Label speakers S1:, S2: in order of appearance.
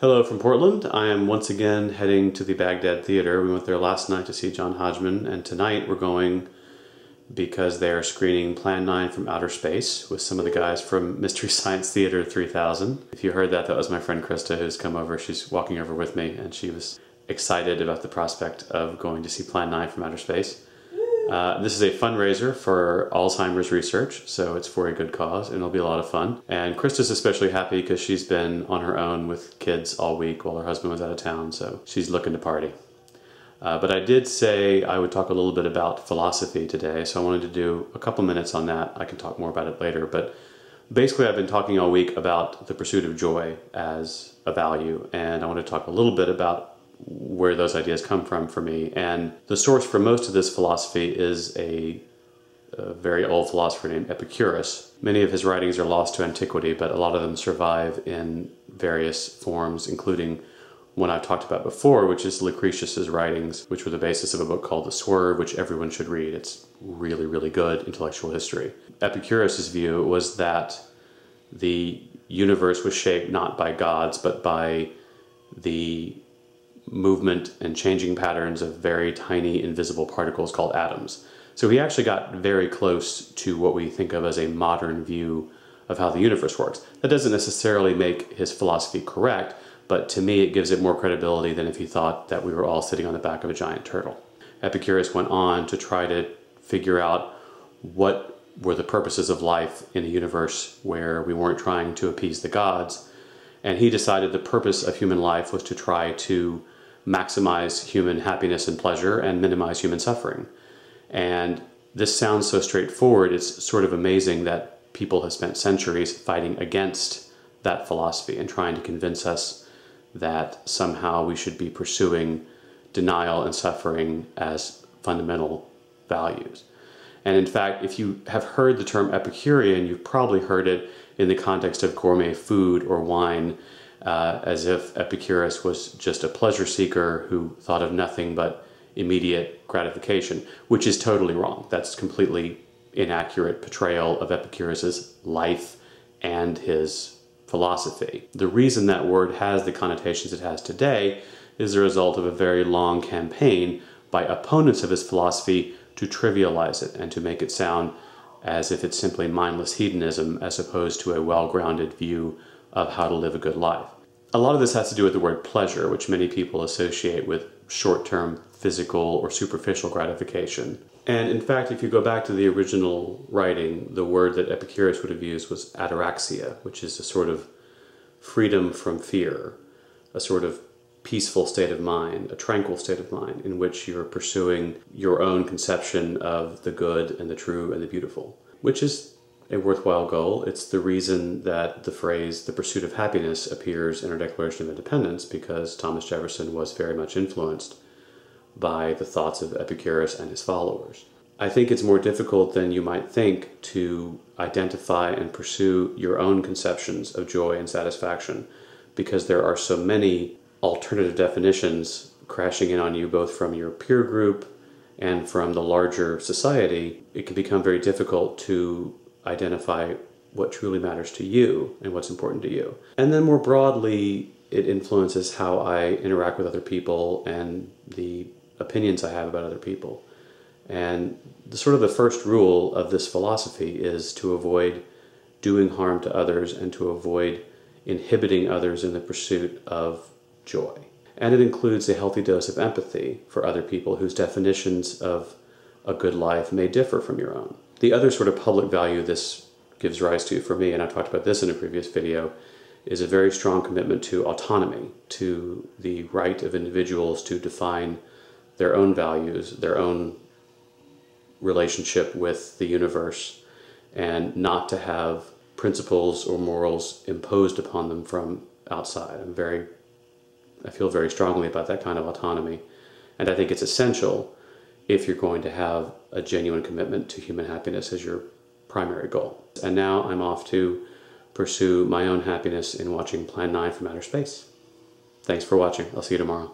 S1: Hello from Portland. I am once again heading to the Baghdad Theater. We went there last night to see John Hodgman, and tonight we're going because they are screening Plan 9 from Outer Space with some of the guys from Mystery Science Theater 3000. If you heard that, that was my friend Krista who's come over. She's walking over with me, and she was excited about the prospect of going to see Plan 9 from Outer Space. This is a fundraiser for Alzheimer's research, so it's for a good cause, and it'll be a lot of fun. And Krista's especially happy because she's been on her own with kids all week while her husband was out of town, so she's looking to party. But I did say I would talk a little bit about philosophy today, so I wanted to do a couple minutes on that. I can talk more about it later, but basically I've been talking all week about the pursuit of joy as a value, and I want to talk a little bit about where those ideas come from for me. And the source for most of this philosophy is a very old philosopher named Epicurus. Many of his writings are lost to antiquity, but a lot of them survive in various forms, including one I've talked about before, which is Lucretius's writings, which were the basis of a book called The Swerve, which everyone should read. It's really, really good intellectual history. Epicurus's view was that the universe was shaped not by gods, but by the movement and changing patterns of very tiny invisible particles called atoms. So he actually got very close to what we think of as a modern view of how the universe works. That doesn't necessarily make his philosophy correct, but to me it gives it more credibility than if he thought that we were all sitting on the back of a giant turtle. Epicurus went on to try to figure out what were the purposes of life in a universe where we weren't trying to appease the gods, and he decided the purpose of human life was to try to maximize human happiness and pleasure and minimize human suffering. And this sounds so straightforward, it's sort of amazing that people have spent centuries fighting against that philosophy and trying to convince us that somehow we should be pursuing denial and suffering as fundamental values. And in fact, if you have heard the term Epicurean, you've probably heard it in the context of gourmet food or wine, as if Epicurus was just a pleasure seeker who thought of nothing but immediate gratification, which is totally wrong. That's completely inaccurate portrayal of Epicurus's life and his philosophy. The reason that word has the connotations it has today is the result of a very long campaign by opponents of his philosophy to trivialize it and to make it sound as if it's simply mindless hedonism as opposed to a well-grounded view of how to live a good life. A lot of this has to do with the word pleasure, which many people associate with short-term physical or superficial gratification. And in fact, if you go back to the original writing, the word that Epicurus would have used was ataraxia, which is a sort of freedom from fear, a sort of peaceful state of mind, a tranquil state of mind in which you're pursuing your own conception of the good and the true and the beautiful, which is a worthwhile goal. It's the reason that the phrase, the pursuit of happiness, appears in our Declaration of Independence, because Thomas Jefferson was very much influenced by the thoughts of Epicurus and his followers. I think it's more difficult than you might think to identify and pursue your own conceptions of joy and satisfaction, because there are so many alternative definitions crashing in on you, both from your peer group and from the larger society. It can become very difficult to identify what truly matters to you and what's important to you. And then more broadly, it influences how I interact with other people and the opinions I have about other people. And the first rule of this philosophy is to avoid doing harm to others and to avoid inhibiting others in the pursuit of joy. And it includes a healthy dose of empathy for other people whose definitions of a good life may differ from your own. The other sort of public value this gives rise to for me, and I talked about this in a previous video, is a very strong commitment to autonomy, to the right of individuals to define their own values, their own relationship with the universe, and not to have principles or morals imposed upon them from outside. I feel very strongly about that kind of autonomy, and I think it's essential if you're going to have a genuine commitment to human happiness as your primary goal. And now I'm off to pursue my own happiness in watching Plan 9 from Outer Space. Thanks for watching. I'll see you tomorrow.